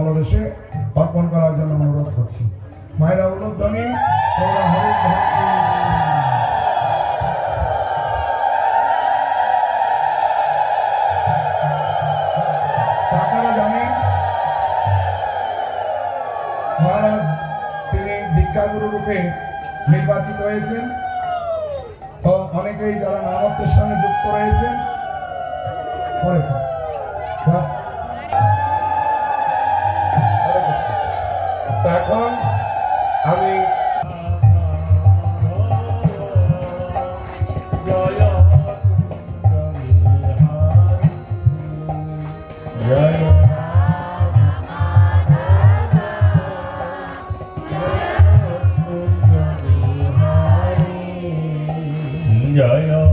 তলদেশে অর্পণ করার জন্য অনুরোধ করছি। মায়েরা উলুধ্বনি আপনারা জানেন মহারাজ তিনি দীক্ষাগুরু রূপে নির্বাচিত হয়েছেন। তো অনেকেই যারা নামত্বের সঙ্গে যুক্ত রয়েছেন এখন আমি জয় জয় Jaya